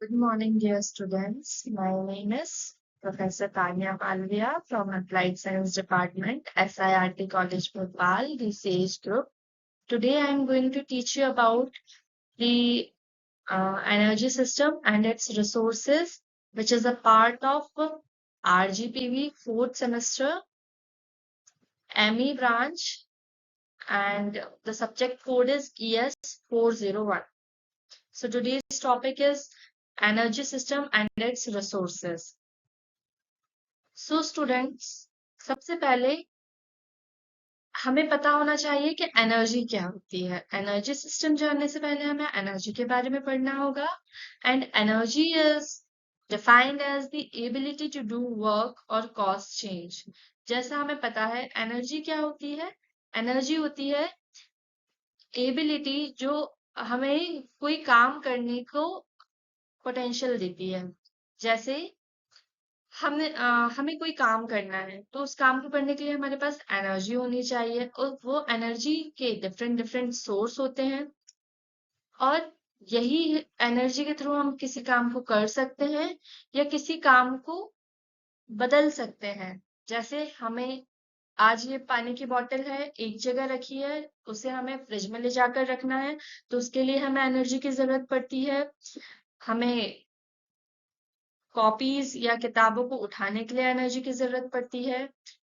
Good morning, dear students. My name is Professor Tanya Palvia from Applied Science Department, SIRT College Bhopal, the SAGE group. Today I am going to teach you about the energy system and its resources, which is a part of RGPV 4th semester ME branch, and the subject code is ES 401. So today's topic is energy system and its resources. So students, सबसे पहले हमें पता होना चाहिए कि energy क्या होती है। एनर्जी सिस्टम जानने से पहले हमें एनर्जी के बारे में पढ़ना होगा। And energy is defined as the ability to do work और कॉज चेंज। जैसा हमें पता है एनर्जी क्या होती है। एनर्जी होती है एबिलिटी जो हमें कोई काम करने को पोटेंशियल देती है। जैसे हमें कोई काम करना है तो उस काम को करने के लिए हमारे पास एनर्जी होनी चाहिए, और वो एनर्जी के डिफरेंट डिफरेंट सोर्स होते हैं, और यही एनर्जी के थ्रू हम किसी काम को कर सकते हैं या किसी काम को बदल सकते हैं। जैसे हमें आज ये पानी की बोतल है, एक जगह रखी है, उसे हमें फ्रिज में ले जाकर रखना है, तो उसके लिए हमें एनर्जी की जरूरत पड़ती है। हमें कॉपीज या किताबों को उठाने के लिए एनर्जी की जरूरत पड़ती है,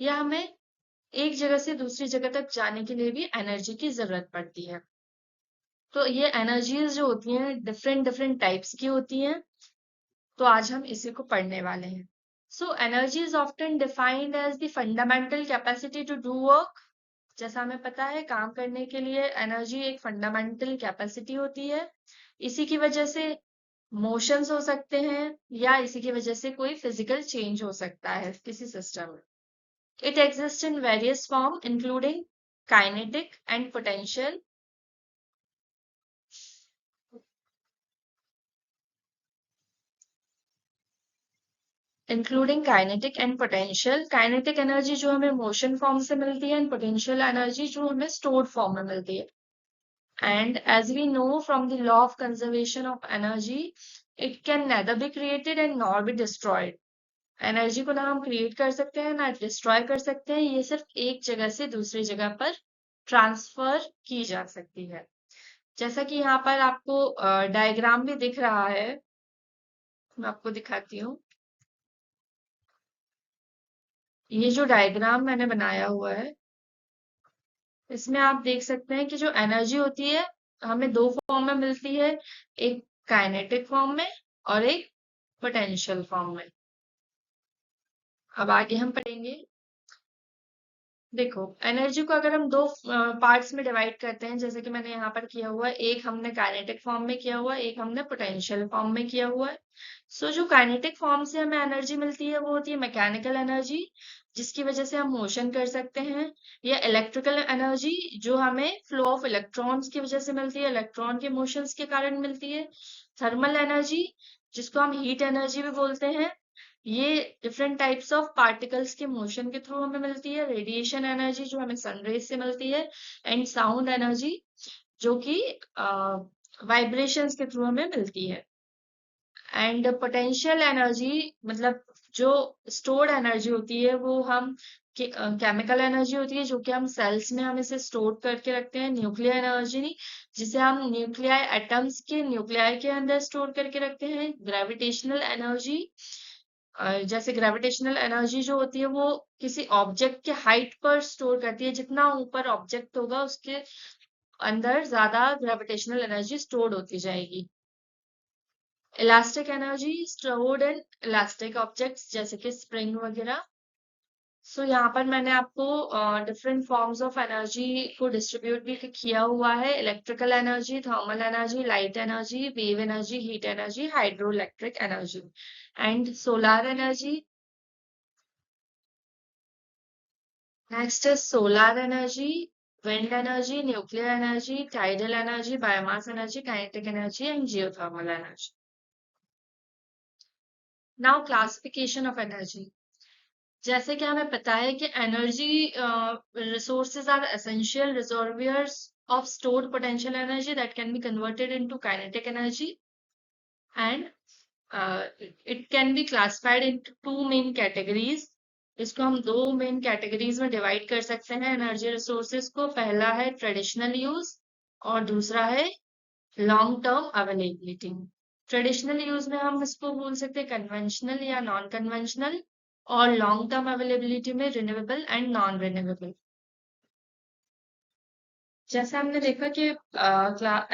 या हमें एक जगह से दूसरी जगह तक जाने के लिए भी एनर्जी की जरूरत पड़ती है। तो ये एनर्जीज जो होती हैं डिफरेंट डिफरेंट टाइप्स की होती हैं। तो आज हम इसी को पढ़ने वाले हैं। So energy is often defined as the fundamental capacity to do work. जैसा हमें पता है काम करने के लिए एनर्जी एक फंडामेंटल कैपेसिटी होती है। इसी की वजह से मोशंस हो सकते हैं, या इसी की वजह से कोई फिजिकल चेंज हो सकता है किसी सिस्टम में। It exists in various forms, including kinetic and potential. Including kinetic and potential. Kinetic energy जो हमें motion form से मिलती है, and potential energy जो हमें stored form में मिलती है. And as we know from the law of conservation of energy, it can neither be created and nor be destroyed. Energy को ना हम क्रिएट कर सकते हैं ना डिस्ट्रॉय कर सकते हैं, ये सिर्फ एक जगह से दूसरी जगह पर ट्रांसफर की जा सकती है। जैसा कि यहाँ पर आपको डायग्राम भी दिख रहा है, मैं आपको दिखाती हूँ। ये जो डायग्राम मैंने बनाया हुआ है, इसमें आप देख सकते हैं कि जो एनर्जी होती है हमें दो फॉर्म में मिलती है, एक काइनेटिक फॉर्म में और एक पोटेंशियल फॉर्म में। अब आगे हम पढ़ेंगे। देखो, एनर्जी को अगर हम दो पार्ट्स में डिवाइड करते हैं, जैसे कि मैंने यहाँ पर किया हुआ है, एक हमने काइनेटिक फॉर्म में किया हुआ है, एक हमने पोटेंशियल फॉर्म में किया हुआ है। सो जो काइनेटिक फॉर्म से हमें एनर्जी मिलती है वो होती है मैकेनिकल एनर्जी, जिसकी वजह से हम मोशन कर सकते हैं, या इलेक्ट्रिकल एनर्जी जो हमें फ्लो ऑफ इलेक्ट्रॉन्स की वजह से मिलती है, इलेक्ट्रॉन के मोशंस के कारण मिलती है। थर्मल एनर्जी, जिसको हम हीट एनर्जी भी बोलते हैं, ये डिफरेंट टाइप्स ऑफ पार्टिकल्स के मोशन के थ्रू हमें मिलती है। रेडिएशन एनर्जी जो हमें सनरेज से मिलती है, एंड साउंड एनर्जी जो कि वाइब्रेशंस के थ्रू हमें मिलती है। एंड पोटेंशियल एनर्जी मतलब जो स्टोर्ड एनर्जी होती है वो हम केमिकल एनर्जी होती है, जो कि हम सेल्स में हम इसे स्टोर करके रखते हैं। न्यूक्लियर एनर्जी, जिसे हम न्यूक्लियाई एटम्स के न्यूक्लियाई के अंदर स्टोर करके रखते हैं। ग्रेविटेशनल एनर्जी, जैसे ग्रेविटेशनल एनर्जी जो होती है वो किसी ऑब्जेक्ट के हाइट पर स्टोर करती है, जितना ऊपर ऑब्जेक्ट होगा उसके अंदर ज्यादा ग्रेविटेशनल एनर्जी स्टोर्ड होती जाएगी। Elastic energy, stored in elastic objects जैसे कि स्प्रिंग वगैरह। सो यहाँ पर मैंने आपको डिफरेंट फॉर्म्स ऑफ एनर्जी को डिस्ट्रीब्यूट भी किया हुआ है। Electrical energy, thermal energy, light energy, wave energy, heat energy, hydro electric energy and solar energy. Next is solar energy, wind energy, nuclear energy, tidal energy, biomass energy, kinetic energy, and geothermal energy. Now, classification of energy. जैसे कि हमें पता है कि energy resources are essential reservoirs of stored potential energy that can be converted into kinetic energy, and it can be classified in two main categories. इसको हम दो main categories में डिवाइड कर सकते हैं एनर्जी रिसोर्सेज को। पहला है ट्रेडिशनल यूज और दूसरा है long term availability. Traditional use में हम इसको बोल सकते हैं कन्वेंशनल या नॉन कन्वेंशनल, और लॉन्ग टर्म अवेलेबिलिटी में रिन्यूएबल एंड नॉन रिन्यूएबल। जैसे हमने देखा कि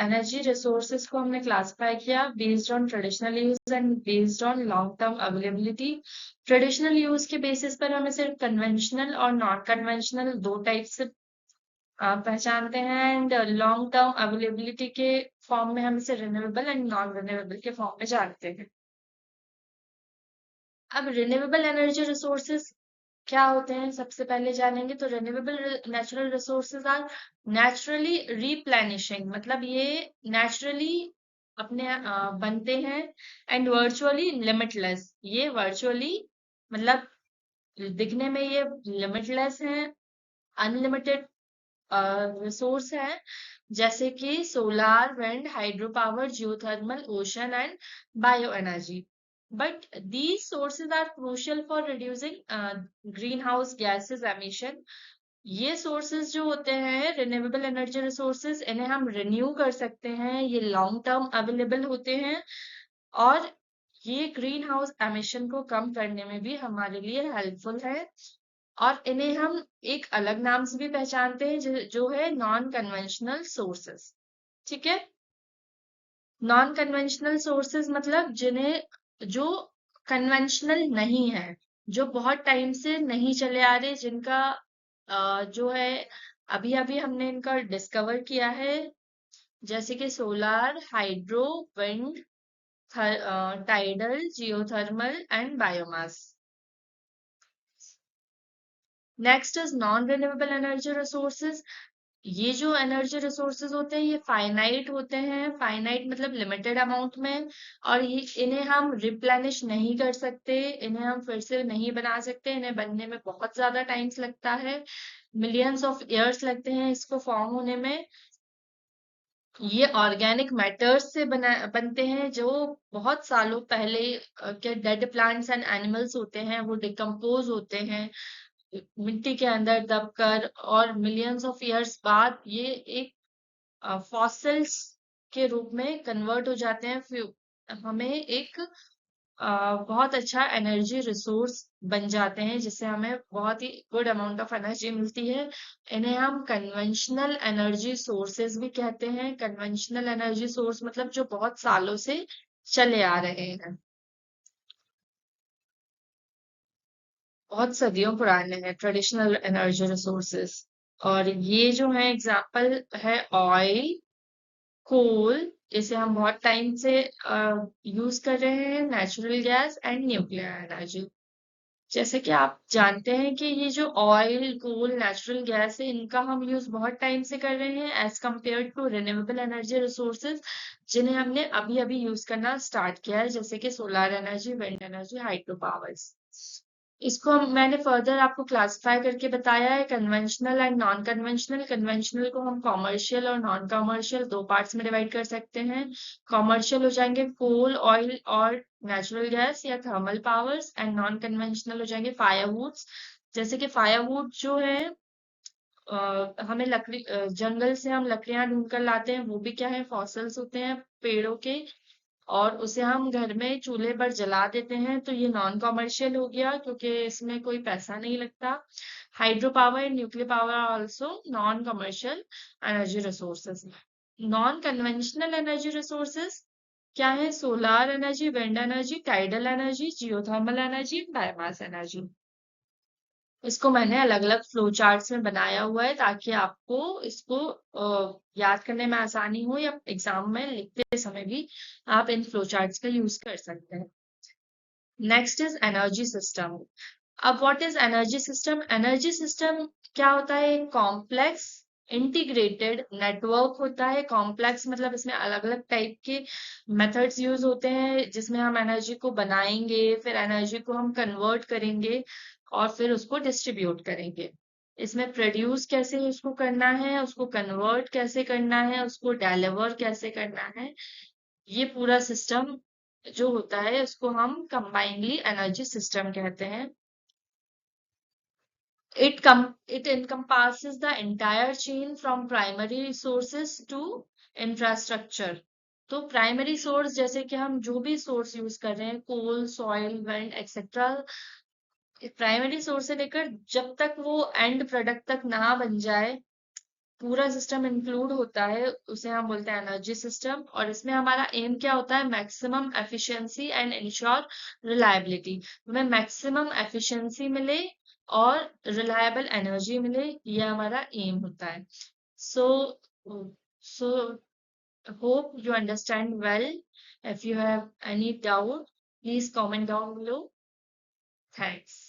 एनर्जी रिसोर्सेज को हमने क्लासिफाई किया based on traditional use and based on long term availability. Traditional use के बेसिस पर हमें सिर्फ कन्वेंशनल और नॉन कन्वेंशनल दो टाइप से पहचानते हैं, एंड लॉन्ग टर्म अवेलेबिलिटी के फॉर्म में हम इसे रिन्यूएबल एंड नॉन रिन्यूएबल के फॉर्म में जानते हैं। अब रिन्यूएबल एनर्जी रिसोर्सेज क्या होते हैं सबसे पहले जानेंगे। तो renewable natural resources are naturally replenishing, मतलब ये नेचुरली अपने बनते हैं, एंड वर्चुअली लिमिटलेस। ये वर्चुअली मतलब दिखने में ये लिमिटलेस है, अनलिमिटेड रिसोर्स है, जैसे कि solar, wind, hydro power, geothermal, ocean and bio energy. But these sources are crucial for reducing greenhouse gases emission. ये sources जो होते हैं रिन्यूएबल एनर्जी रिसोर्सेज, इन्हें हम रिन्यू कर सकते हैं, ये लॉन्ग टर्म अवेलेबल होते हैं, और ये ग्रीन हाउस एमिशन को कम करने में भी हमारे लिए हेल्पफुल है। और इन्हें हम एक अलग नाम से भी पहचानते हैं जो है नॉन कन्वेंशनल सोर्सेस। ठीक है, नॉन कन्वेंशनल सोर्सेज मतलब जिन्हें जो कन्वेंशनल नहीं है, जो बहुत टाइम से नहीं चले आ रहे, जिनका जो है अभी अभी हमने इनका डिस्कवर किया है, जैसे कि solar, hydro, wind, tidal, geothermal and biomass. Next is non renewable energy resources. ये जो एनर्जी रिसोर्सेज होते हैं ये फाइनाइट होते हैं, फाइनाइट मतलब लिमिटेड अमाउंट में, और ये इन्हें हम रिप्लेनिश नहीं कर सकते, इन्हें हम फिर से नहीं बना सकते, इन्हें बनने में बहुत ज्यादा टाइम्स लगता है, मिलियंस ऑफ ईयर्स लगते हैं इसको फॉर्म होने में। ये ऑर्गेनिक मैटर्स से बनते हैं जो बहुत सालों पहले के डेड प्लांट्स एंड एनिमल्स होते हैं वो डिकम्पोज होते हैं मिट्टी के अंदर दबकर, और मिलियंस ऑफ ईयर्स बाद ये एक फॉसिल्स के रूप में कन्वर्ट हो जाते हैं, फिर हमें एक बहुत अच्छा एनर्जी रिसोर्स बन जाते हैं, जिससे हमें बहुत ही गुड अमाउंट ऑफ एनर्जी मिलती है। इन्हें हम कन्वेंशनल एनर्जी सोर्सेज भी कहते हैं। कन्वेंशनल एनर्जी सोर्स मतलब जो बहुत सालों से चले आ रहे हैं, बहुत सदियों पुराने हैं ट्रेडिशनल एनर्जी रिसोर्सेज। और ये जो है एग्जाम्पल है ऑयल, कोल, इसे हम बहुत टाइम से यूज कर रहे हैं, natural gas and nuclear energy. जैसे कि आप जानते हैं कि ये जो ऑयल, कोल, नेचुरल गैस है, इनका हम यूज बहुत टाइम से कर रहे हैं as compared to renewable energy resources, जिन्हें हमने अभी अभी यूज करना स्टार्ट किया है, जैसे कि solar energy, wind energy, hydro powers. इसको मैंने फर्दर आपको क्लासिफाई करके बताया है conventional and non conventional. Conventional को हम कॉमर्शियल और नॉन कॉमर्शियल दो पार्ट्स में डिवाइड कर सकते हैं। कॉमर्शियल हो जाएंगे कोल, ऑयल और नेचुरल गैस या thermal powers, and non conventional हो जाएंगे फायरवुड्स। जैसे कि फायरवुड जो है हमें लकड़ी जंगल से हम लकड़ियां ढूंढ कर लाते हैं, वो भी क्या है, फॉसल्स होते हैं पेड़ों के, और उसे हम घर में चूल्हे पर जला देते हैं, तो ये नॉन कॉमर्शियल हो गया क्योंकि इसमें कोई पैसा नहीं लगता। Hydro power and nuclear power are also non commercial energy resources. Non conventional energy resources क्या है, solar energy, wind energy, tidal energy, geothermal energy, biomass energy. इसको मैंने अलग अलग फ्लो चार्ट्स में बनाया हुआ है ताकि आपको इसको याद करने में आसानी हो, या एग्जाम में लिखते समय भी आप इन फ्लो चार्ट्स का यूज कर सकते हैं। Next is energy system. अब what is energy system? Energy system क्या होता है, एक कॉम्प्लेक्स इंटीग्रेटेड नेटवर्क होता है। कॉम्प्लेक्स मतलब इसमें अलग अलग टाइप के मेथड्स यूज होते हैं जिसमें हम एनर्जी को बनाएंगे, फिर एनर्जी को हम कन्वर्ट करेंगे और फिर उसको डिस्ट्रीब्यूट करेंगे। इसमें प्रोड्यूस कैसे उसको करना है, उसको कन्वर्ट कैसे करना है, उसको डिलीवर कैसे करना है, ये पूरा सिस्टम जो होता है उसको हम कंबाइनली एनर्जी सिस्टम कहते हैं। It encompasses the entire chain from primary resources to infrastructure. तो प्राइमरी सोर्स जैसे कि हम जो भी सोर्स यूज कर रहे हैं, coal, soil, wind etcetera, primary source से लेकर जब तक वो एंड प्रोडक्ट तक ना बन जाए, पूरा सिस्टम इंक्लूड होता है, उसे हम बोलते हैं एनर्जी सिस्टम। और इसमें हमारा एम क्या होता है? Maximum efficiency and ensure reliability. हमें मैक्सिमम एफिशिएंसी मिले और रिलायबल एनर्जी मिले, ये हमारा एम होता है। सो सो hope you understand well. If you have any doubt, please comment down below. Thanks.